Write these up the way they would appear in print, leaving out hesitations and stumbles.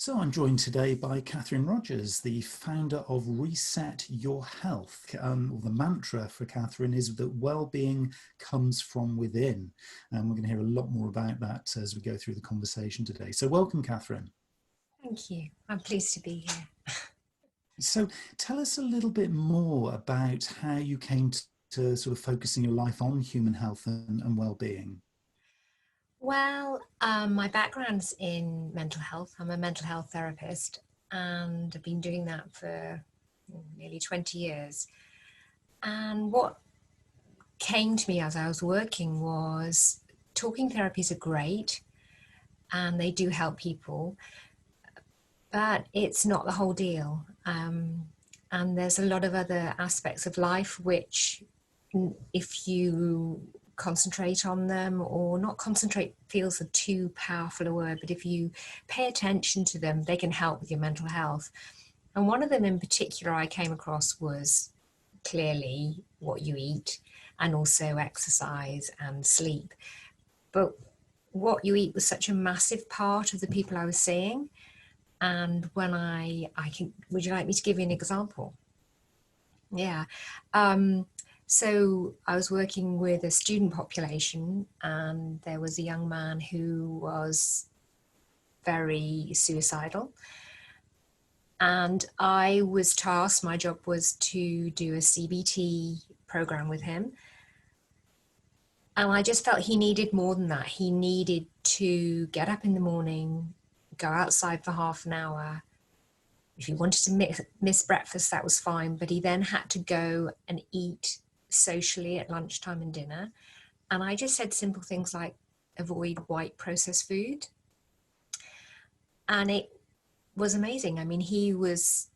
So I'm joined today by Catherine Rogers, the founder of Reset Your Health. The mantra for Catherine is that well-being comes from within. And we're going to hear a lot more about that as we go through the conversation today. So welcome, Catherine. Thank you. I'm pleased to be here. So tell us a little bit more about how you came to sort of focusing your life on human health and well-being. Well, my background's in mental health. I'm a mental health therapist and I've been doing that for nearly 20 years. And what came to me as I was working was talking therapies are great and they do help people, but it's not the whole deal. And there's a lot of other aspects of life which, if you concentrate on them, or not concentrate feels a too powerful a word, but if you pay attention to them, they can help with your mental health. And one of them in particular I came across was clearly what you eat, and also exercise and sleep. But what you eat was such a massive part of the people I was seeing. And when would you like me to give you an example? Yeah. So I was working with a student population, and there was a young man who was very suicidal. And I was tasked, my job was to do a CBT program with him. And I just felt he needed more than that. He needed to get up in the morning, go outside for half an hour. If he wanted to miss breakfast, that was fine. But he then had to go and eat socially at lunchtime and dinner. And I just said simple things like avoid white processed food. And it was amazing. I mean, he was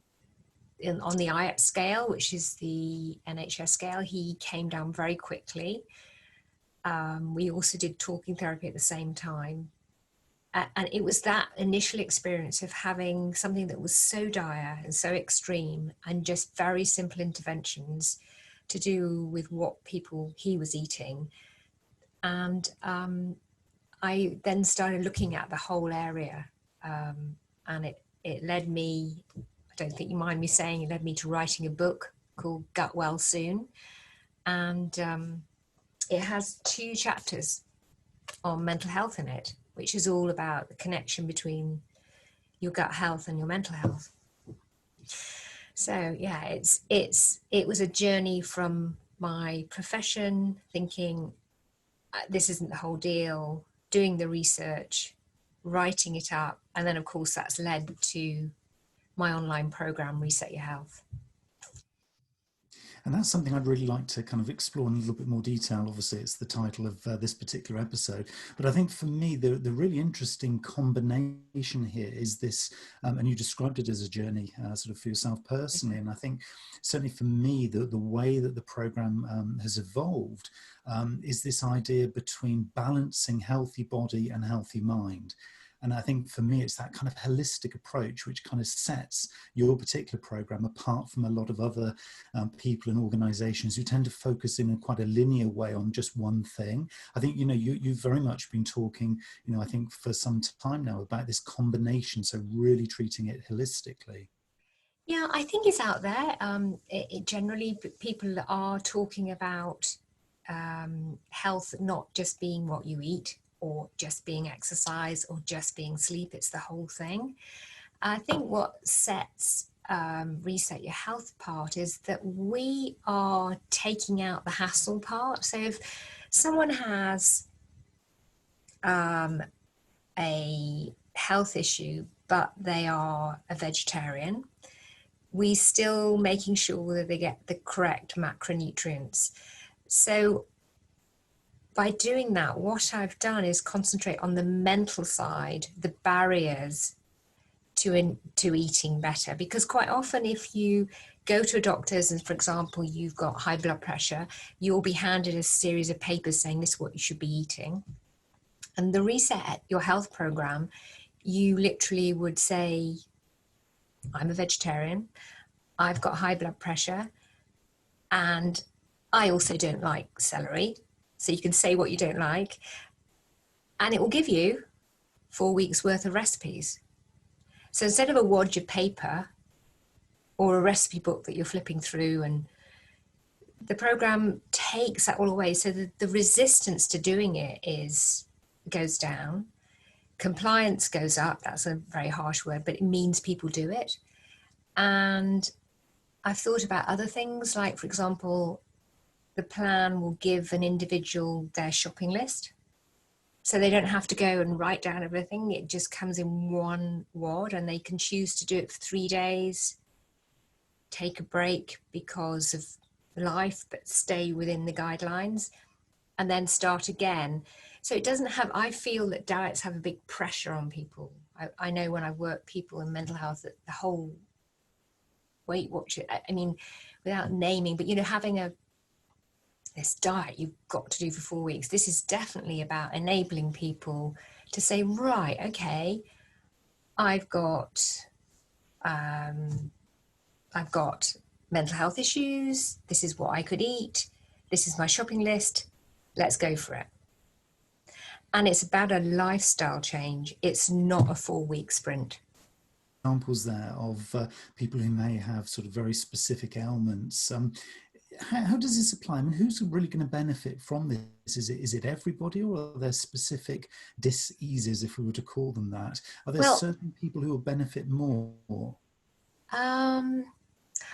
on the IAP scale, which is the NHS scale. He came down very quickly. We also did talking therapy at the same time. And it was that initial experience of having something that was so dire and so extreme, and just very simple interventions to do with what he was eating. And I then started looking at the whole area, and it led me, I don't think you mind me saying, it led me to writing a book called Gut Well Soon. And it has 2 chapters on mental health in it, which is all about the connection between your gut health and your mental health. So yeah, it was a journey from my profession, thinking this isn't the whole deal, doing the research, writing it up, and then of course that's led to my online program, Reset Your Health. And that's something I'd really like to kind of explore in a little bit more detail. Obviously, it's the title of this particular episode. But I think for me, the really interesting combination here is this, and you described it as a journey sort of for yourself personally. And I think certainly for me, the way that the program has evolved is this idea between balancing healthy body and healthy mind. And I think for me, it's that kind of holistic approach which kind of sets your particular program apart from a lot of other people and organizations who tend to focus in quite a linear way on just one thing. I think, you've very much been talking, I think for some time now about this combination. So really treating it holistically. Yeah, I think it's out there. Generally, people are talking about health not just being what you eat, or just being exercise, or just being sleep. It's the whole thing. I think what sets Reset Your Health part is that we are taking out the hassle part. So if someone has a health issue, but they are a vegetarian, we still making sure that they get the correct macronutrients. So by doing that, what I've done is concentrate on the mental side, the barriers to eating better. Because quite often if you go to a doctor's and, for example, you've got high blood pressure, you'll be handed a series of papers saying this is what you should be eating. And the Reset Your Health program, you literally would say, I'm a vegetarian, I've got high blood pressure, and I also don't like celery. So you can say what you don't like, and it will give you 4 weeks worth of recipes. So instead of a wad of paper or a recipe book that you're flipping through, and the program takes that all away. So the resistance to doing it goes down. Compliance goes up. That's a very harsh word, but it means people do it. And I've thought about other things, like, for example, the plan will give an individual their shopping list. So they don't have to go and write down everything. It just comes in one wad, and they can choose to do it for 3 days, take a break because of life, but stay within the guidelines, and then start again. So it doesn't have, I feel that diets have a big pressure on people. I know when I work people in mental health, that the whole Weight Watcher, I mean, without naming, but, you know, having this diet you've got to do for 4 weeks. This is definitely about enabling people to say, right, okay, I've got mental health issues. This is what I could eat. This is my shopping list. Let's go for it. And it's about a lifestyle change. It's not a 4-week sprint. Examples there of people who may have sort of very specific ailments. How does this apply? I mean, who's really going to benefit from this? Is it everybody, or are there specific diseases, if we were to call them that? Are there Well, certain people who will benefit more?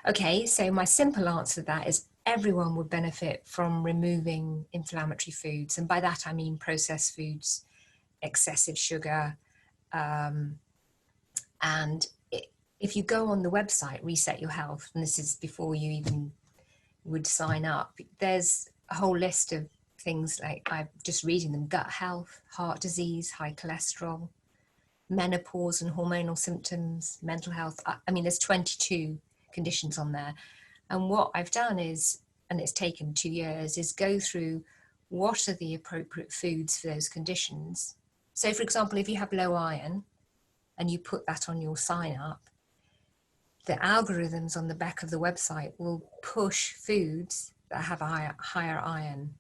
okay, so my simple answer to that is everyone would benefit from removing inflammatory foods. And by that, I mean processed foods, excessive sugar. And if you go on the website, Reset Your Health, and this is before you even would sign up, there's a whole list of things, like I'm just reading them: gut health, heart disease, high cholesterol, menopause and hormonal symptoms, mental health. I mean, there's 22 conditions on there. And what I've done is, and it's taken 2 years, is go through what are the appropriate foods for those conditions. So, for example, if you have low iron and you put that on your sign up, the algorithms on the back of the website will push foods that have a higher iron.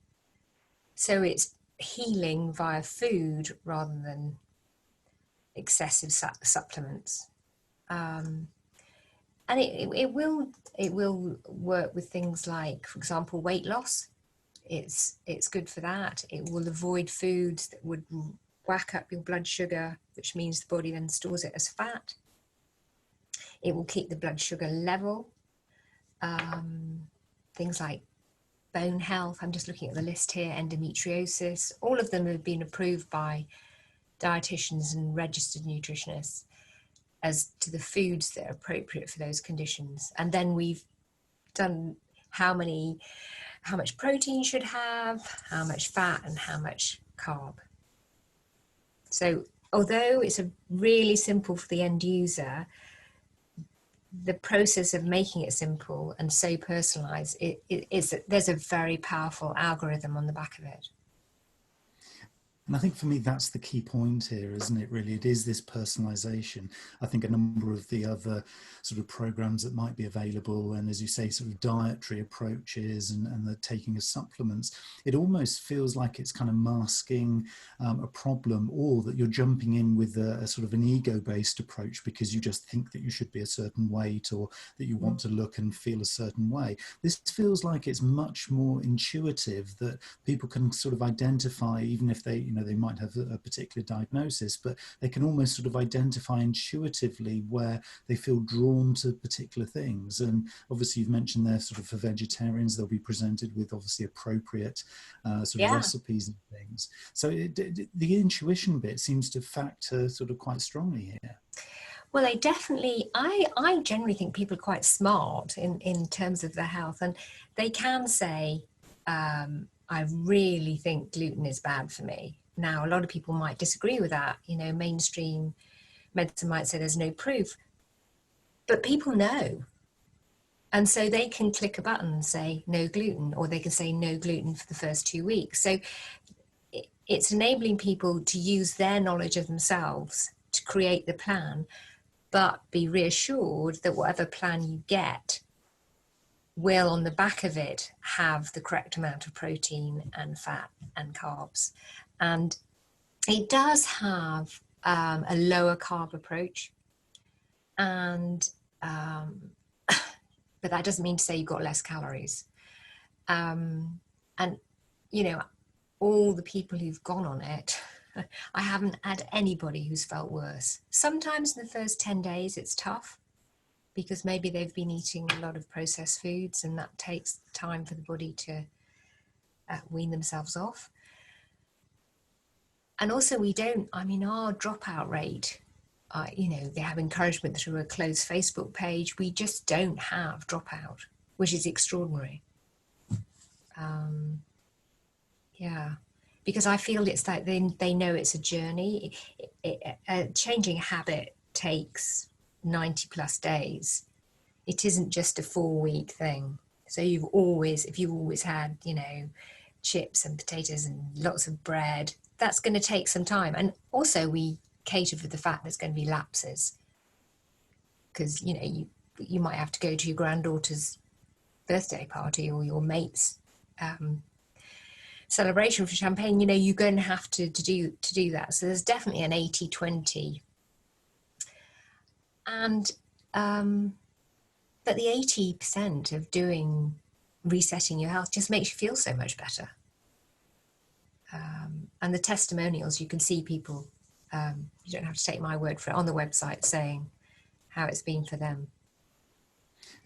So it's healing via food rather than excessive supplements. And it will work with things like, for example, weight loss. It's good for that. It will avoid foods that would whack up your blood sugar, which means the body then stores it as fat. It will keep the blood sugar level. Things like bone health, I'm just looking at the list here, endometriosis, all of them have been approved by dietitians and registered nutritionists as to the foods that are appropriate for those conditions. And then we've done how much protein should have, how much fat, and how much carb. So although it's a really simple for the end user, the process of making it simple and so personalized, there's a very powerful algorithm on the back of it. And I think for me, that's the key point here, isn't it, really? It is this personalization. I think a number of the other sort of programs that might be available, and as you say, sort of dietary approaches and the taking of supplements, it almost feels like it's kind of masking a problem, or that you're jumping in with a sort of an ego-based approach because you just think that you should be a certain weight, or that you want to look and feel a certain way. This feels like it's much more intuitive, that people can sort of identify, even if they, they might have a particular diagnosis, but they can almost sort of identify intuitively where they feel drawn to particular things. And obviously you've mentioned there, sort of for vegetarians, they'll be presented with obviously appropriate sort of recipes and things. So the intuition bit seems to factor sort of quite strongly here. Well, they definitely, I generally think people are quite smart in terms of their health, and they can say, I really think gluten is bad for me. Now, a lot of people might disagree with that. Mainstream medicine might say there's no proof, but people know. And so they can click a button and say no gluten, or they can say no gluten for the first 2 weeks. So it's enabling people to use their knowledge of themselves to create the plan, but be reassured that whatever plan you get will, on the back of it, have the correct amount of protein and fat and carbs. And it does have a lower carb approach. And but that doesn't mean to say you've got less calories. And you know, all the people who've gone on it, I haven't had anybody who's felt worse. Sometimes in the first 10 days it's tough because maybe they've been eating a lot of processed foods and that takes time for the body to wean themselves off. And also our dropout rate, they have encouragement through a closed Facebook page. We just don't have dropout, which is extraordinary. Yeah, because I feel it's like they know it's a journey. Changing a habit takes 90 plus days. It isn't just a 4-week thing. So if you've always had, chips and potatoes and lots of bread, that's going to take some time. And also we cater for the fact there's going to be lapses because, you might have to go to your granddaughter's birthday party or your mate's celebration for champagne. You're going to have to do that. So there's definitely an 80-20. And but the 80% of resetting your health just makes you feel so much better. And the testimonials, you can see people, you don't have to take my word for it, on the website saying how it's been for them.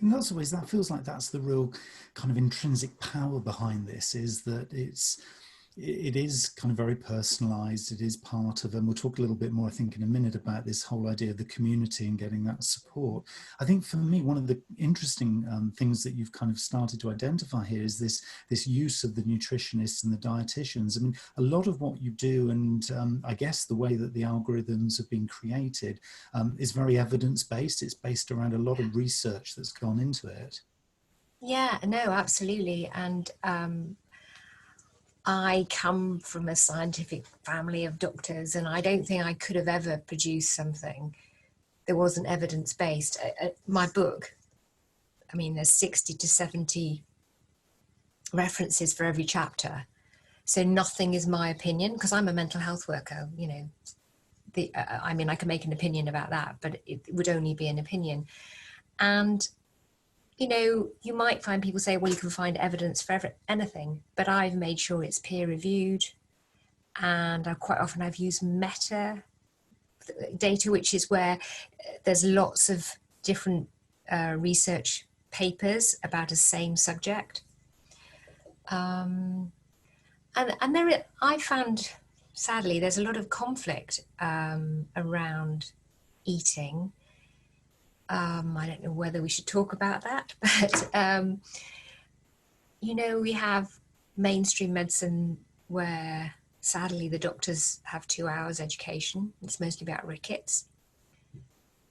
In lots of ways, that feels like that's the real kind of intrinsic power behind this, is that it is kind of very personalized. It is part of, and we'll talk a little bit more, I think, in a minute about this whole idea of the community and getting that support. I think for me, one of the interesting things that you've kind of started to identify here is this use of the nutritionists and the dietitians. I mean, a lot of what you do, and I guess the way that the algorithms have been created is very evidence-based. It's based around a lot of research that's gone into it. Yeah, no, absolutely. And I come from a scientific family of doctors, and I don't think I could have ever produced something that wasn't evidence-based. My book, I mean, there's 60 to 70 references for every chapter. So nothing is my opinion, because I'm a mental health worker, I can make an opinion about that, but it would only be an opinion. And you might find people say, well, you can find evidence for anything, but I've made sure it's peer reviewed. And quite often I've used meta data, which is where there's lots of different research papers about a same subject. And I found, sadly, there's a lot of conflict around eating. I don't know whether we should talk about that, but, we have mainstream medicine where, sadly, the doctors have 2 hours education. It's mostly about rickets.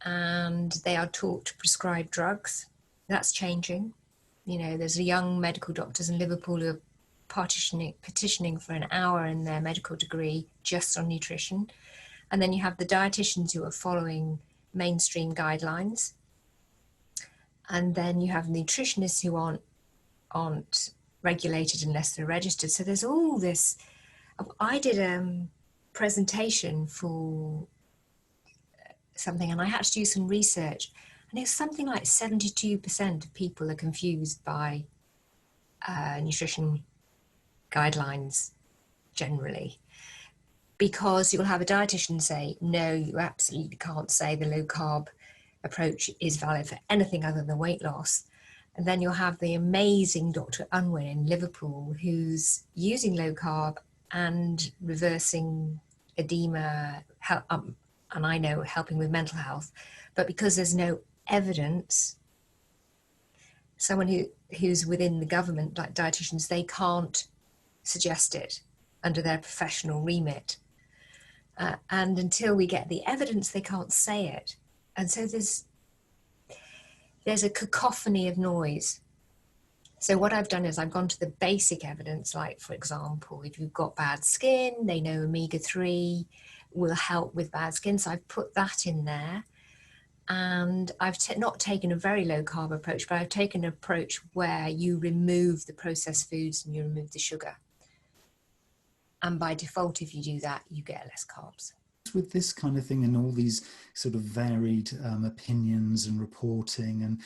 And they are taught to prescribe drugs. That's changing. There's young medical doctors in Liverpool who are petitioning for an hour in their medical degree just on nutrition. And then you have the dietitians who are following mainstream guidelines, and then you have nutritionists who aren't regulated unless they're registered. So there's all this. I did a presentation for something, and I had to do some research, and it's something like 72% of people are confused by nutrition guidelines generally. Because you'll have a dietitian say, no, you absolutely can't say the low carb approach is valid for anything other than weight loss. And then you'll have the amazing Dr. Unwin in Liverpool who's using low carb and reversing edema, and I know helping with mental health. But because there's no evidence, someone who's within the government, like dietitians, they can't suggest it under their professional remit. And until we get the evidence, they can't say it. And so there's a cacophony of noise. So what I've done is I've gone to the basic evidence, like, for example, if you've got bad skin, they know omega-3 will help with bad skin. So I've put that in there. And I've not taken a very low carb approach, but I've taken an approach where you remove the processed foods and you remove the sugar. And by default, if you do that, you get less carbs. with this kind of thing and all these sort of varied opinions and reporting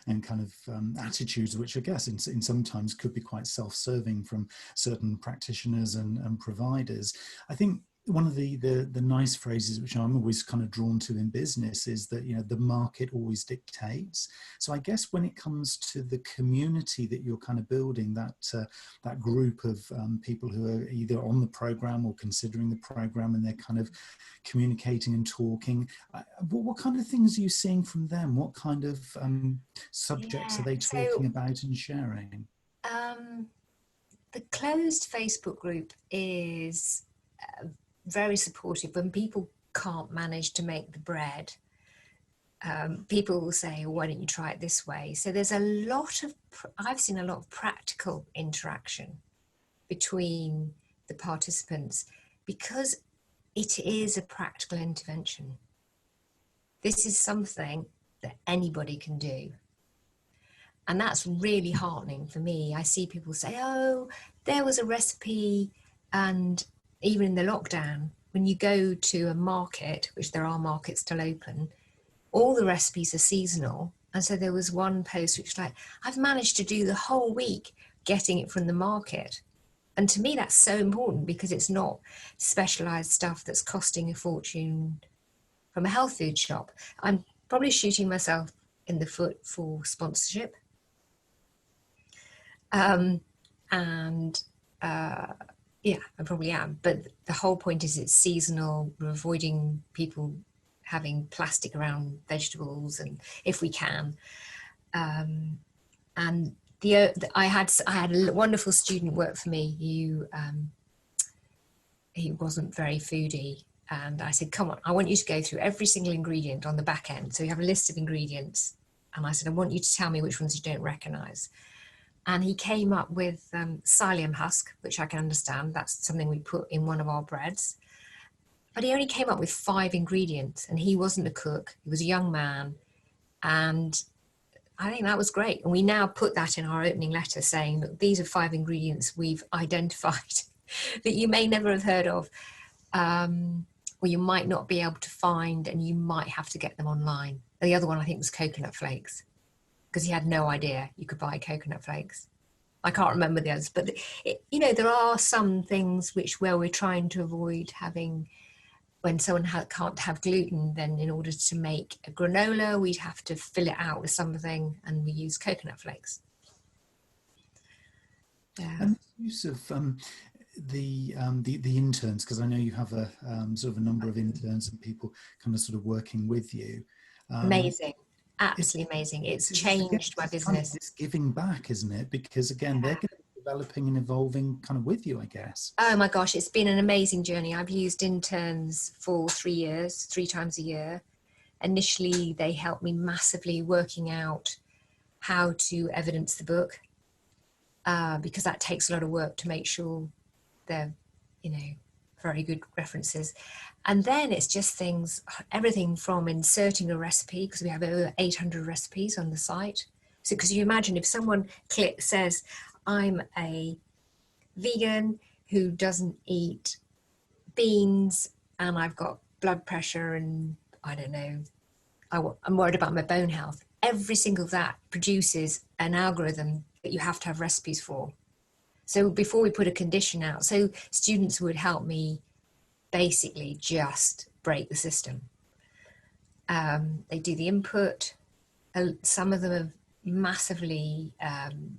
and kind of attitudes, which I guess in sometimes could be quite self-serving from certain practitioners and providers. I think one of the nice phrases which I'm always kind of drawn to in business is that, you know, the market always dictates. So I guess when it comes to the community that you're kind of building, that group of people who are either on the program or considering the program, and they're kind of communicating and talking, what kind of things are you seeing from them? What kind of subjects are Yeah. they So talking about and sharing? the closed Facebook group is very supportive. When people can't manage to make the bread, people will say, why don't you try it this way? So there's a lot of, I've seen a lot of practical interaction between the participants because it is a practical intervention. This is something that anybody can do. And that's really heartening for me. I see people say, oh, there was a recipe. And even in the lockdown, when you go to a market, which there are markets still open, all the recipes are seasonal. And so there was one post which was like, I've managed to do the whole week getting it from the market. And to me, that's so important because it's not specialized stuff that's costing a fortune from a health food shop. I'm probably shooting myself in the foot for sponsorship. And yeah, I probably am. But the whole point is it's seasonal. We're avoiding people having plastic around vegetables, and if we can. And I had a wonderful student work for me who he wasn't very foodie, and I said, come on, I want you to go through every single ingredient on the back end. So you have a list of ingredients, and I said, I want you to tell me which ones you don't recognize. And he came up with psyllium husk, which I can understand. That's something we put in one of our breads. But he only came up with 5 ingredients, and he wasn't a cook. He was a young man. And I think that was great. And we now put that in our opening letter saying that these are 5 ingredients we've identified that you may never have heard of, or you might not be able to find, and you might have to get them online. And the other one I think was coconut flakes, because he had no idea you could buy coconut flakes. I can't remember the others, but you know, there are some things where we're trying to avoid having. When someone can't have gluten, then in order to make a granola, we'd have to fill it out with something, and we use coconut flakes. Yeah. And the use of the interns, because I know you have a sort of a number of interns and people kind of sort of working with you. Amazing. It's, Absolutely amazing. It's again, changed my it's kind of business. this giving back, isn't it? Because again, they're going to be developing and evolving kind of with you, I guess. Oh my gosh, it's been an amazing journey. I've used interns for 3 years, 3 times a year. Initially, they helped me massively working out how to evidence the book, because that takes a lot of work to make sure they're, you know, very good references. And then it's just things, everything from inserting a recipe, because we have over 800 recipes on the site. So, because you imagine if someone says, I'm a vegan who doesn't eat beans and I've got blood pressure and I don't know, I'm worried about my bone health. Every single that produces an algorithm that you have to have recipes for. So before we put a condition out, so students would help me basically just break the system. They do the input. Some of them have massively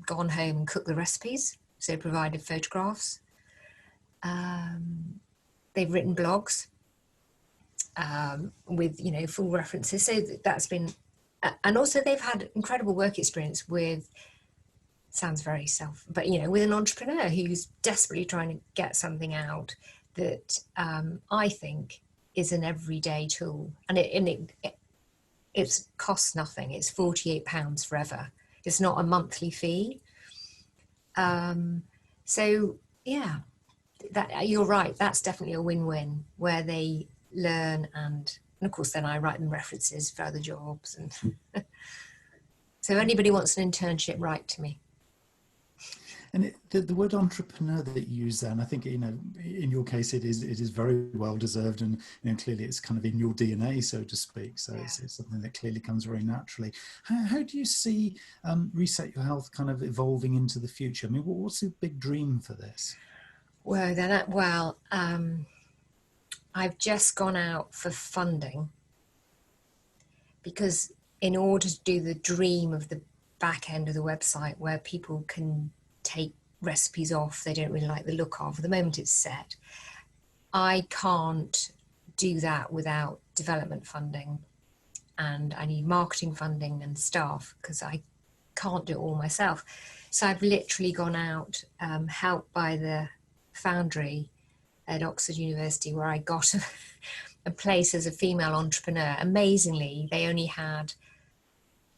gone home and cooked the recipes. So provided photographs. They've written blogs with, you know, full references. So that's been, and also they've had incredible work experience with, sounds very but, you know, with an entrepreneur who's desperately trying to get something out that I think is an everyday tool. And it costs nothing. It's £48 forever. It's not a monthly fee. So yeah, that you're right. That's definitely a win-win where they learn and of course then I write them references for other jobs. And so anybody wants an internship, write to me. And the word entrepreneur that you use there, and I think, in your case, it is very well deserved, and clearly it's kind of in your DNA, so to speak. So Yeah. it's something that clearly comes very naturally. How do you see Reset Your Health kind of evolving into the future? I mean, what's the big dream for this? I've just gone out for funding because in order to do the dream of the back end of the website where people can take recipes off they don't really like the look of the moment it's set, I can't do that without development funding, and I need marketing funding and staff because I can't do it all myself. So I've literally gone out, helped by the foundry at Oxford University, where I got a place as a female entrepreneur. Amazingly, they only had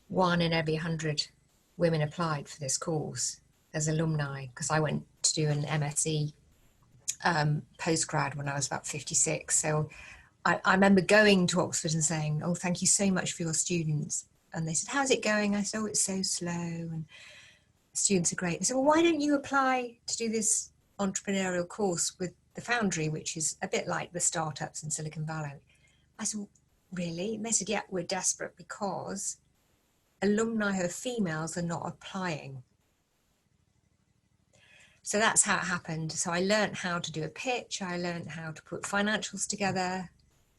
1 in every 100 women applied for this course as alumni, because I went to do an MSc postgrad when I was about 56. So I remember going to Oxford and saying, "Oh, thank you so much for your students." And they said, "How's it going?" I said, "Oh, it's so slow and the students are great." They said, "Well, why don't you apply to do this entrepreneurial course with the Foundry, which is a bit like the startups in Silicon Valley?" I said, "Really?" And they said, "Yeah, we're desperate because alumni who are females are not applying." So that's how it happened. So I learned how to do a pitch. I learned how to put financials together.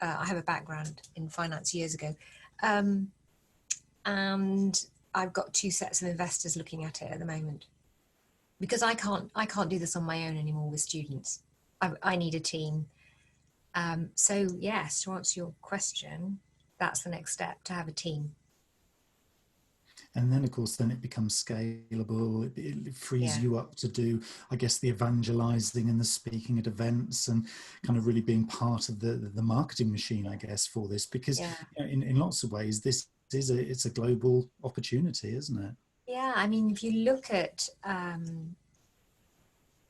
I have a background in finance years ago. And I've got 2 sets of investors looking at it at the moment, because I can't do this on my own anymore with students. I need a team. So yes, to answer your question, that's the next step, to have a team. And then, of course, then it becomes scalable. It frees Yeah. you up to do, I guess, the evangelizing and the speaking at events, and kind of really being part of the marketing machine, I guess, for this. Because Yeah. in lots of ways, this it's a global opportunity, isn't it? Yeah. I mean, if you look at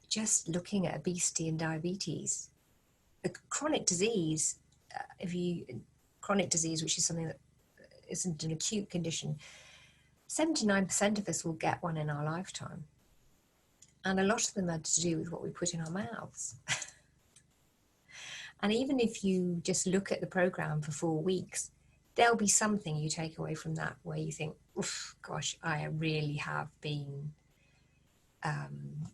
just looking at obesity and diabetes, the chronic disease, if you chronic disease, which is something that isn't an acute condition, 79% of us will get one in our lifetime. And a lot of them are to do with what we put in our mouths. And even if you just look at the program for 4 weeks, there'll be something you take away from that where you think, oof, gosh, I really have been, I'm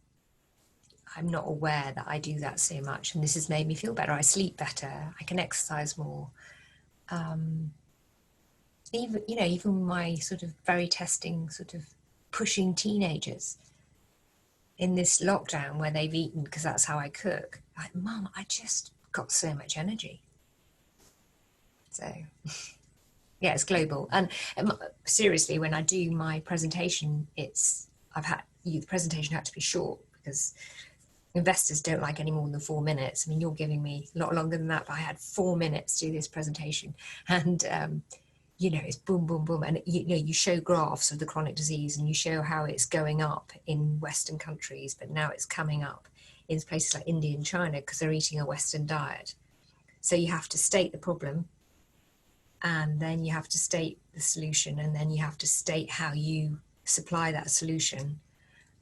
not aware that I do that so much. And this has made me feel better. I sleep better. I can exercise more. Even my sort of very testing, sort of pushing teenagers in this lockdown where they've eaten, because that's how I cook. Like, Mum, I just got so much energy. So yeah, it's global. And seriously, when I do my presentation, the presentation had to be short because investors don't like any more than 4 minutes. I mean, you're giving me a lot longer than that, but I had 4 minutes to do this presentation. And it's boom, boom, boom. And you show graphs of the chronic disease and you show how it's going up in Western countries, but now it's coming up in places like India and China because they're eating a Western diet. So you have to state the problem, and then you have to state the solution, and then you have to state how you supply that solution.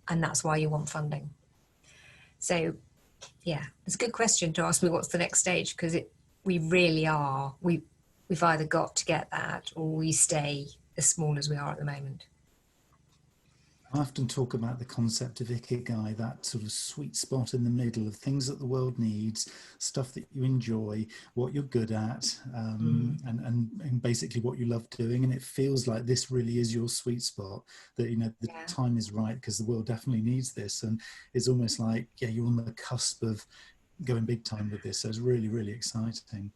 And that's why you want funding. So yeah, it's a good question to ask me what's the next stage, because we really are, we've either got to get that or we stay as small as we are at the moment. I often talk about the concept of ikigai, that sort of sweet spot in the middle of things that the world needs, stuff that you enjoy, what you're good at, and basically what you love doing. And it feels like this really is your sweet spot, that, the Yeah. time is right because the world definitely needs this. And it's almost like, yeah, you're on the cusp of going big time with this. So it's really, really exciting.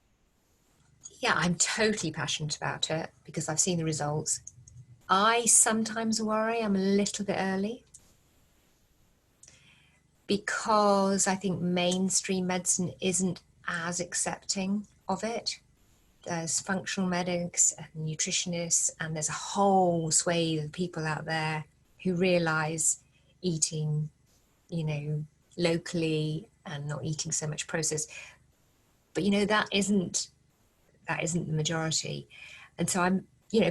Yeah, I'm totally passionate about it because I've seen the results. I sometimes worry I'm a little bit early because I think mainstream medicine isn't as accepting of it. There's functional medics and nutritionists, and there's a whole swathe of people out there who realize eating, locally and not eating so much processed. But that isn't the majority. And so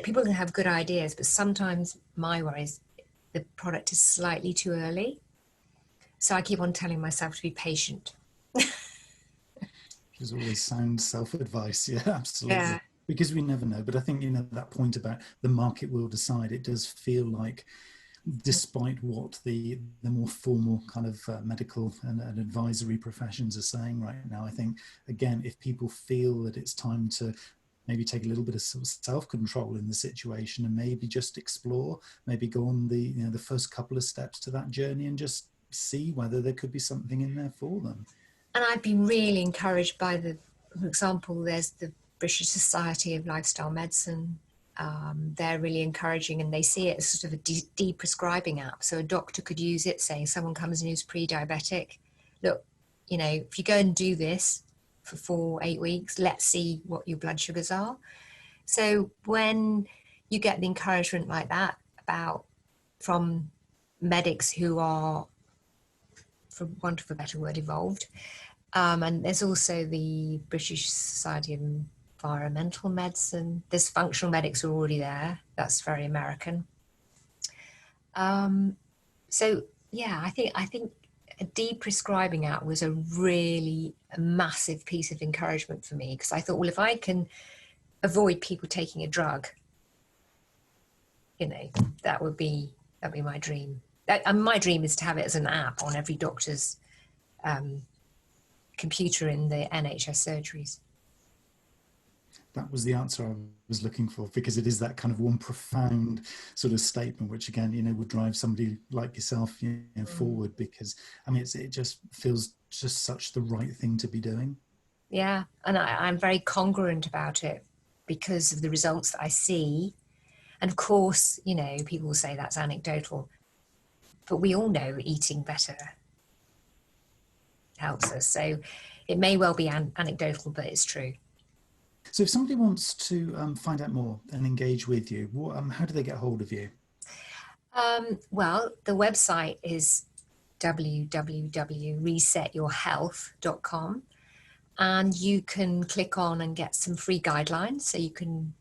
people can have good ideas, but sometimes my worry is the product is slightly too early. So I keep on telling myself to be patient. Which is always sound self-advice. Yeah, absolutely. Yeah. Because we never know. But I think, that point about the market will decide, it does feel like, despite what the more formal kind of medical and advisory professions are saying right now, I think, again, if people feel that it's time to maybe take a little bit of self-control in the situation and maybe just explore, maybe go on the first couple of steps to that journey and just see whether there could be something in there for them. And I've been really encouraged by for example, there's the British Society of Lifestyle Medicine. They're really encouraging, and they see it as sort of a de-prescribing app. So a doctor could use it, saying someone comes in who's pre-diabetic. Look, if you go and do this for 4-8 weeks, let's see what your blood sugars are. So when you get the encouragement like that from medics who are, for want of a better word, evolved. And there's also the British Society of Environmental Medicine. There's functional medics who are already there. That's very American. So yeah, I think a de-prescribing app was a really massive piece of encouragement for me, because I thought, well, if I can avoid people taking a drug, that would be my dream. My dream is to have it as an app on every doctor's computer in the NHS surgeries. That was the answer I was looking for, because it is that kind of one profound sort of statement, which again, would drive somebody like yourself forward, because I mean, it just feels just such the right thing to be doing. Yeah, and I'm very congruent about it because of the results that I see. And of course, people will say that's anecdotal, but we all know eating better helps us. So it may well be anecdotal, but it's true. So if somebody wants to find out more and engage with you, how do they get hold of you? Well, the website is www.resetyourhealth.com, and you can click on and get some free guidelines, so you can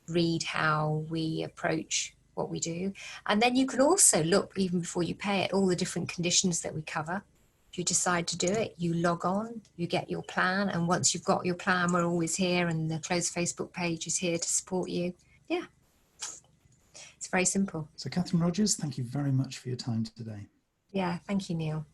read how we approach what we do. And then you can also look, even before you pay, at all the different conditions that we cover. If you decide to do it, you log on, you get your plan, and once you've got your plan, we're always here, and the closed Facebook page is here to support you. Yeah, it's very simple. So Catherine Rogers, thank you very much for your time today. Yeah, thank you, Neil.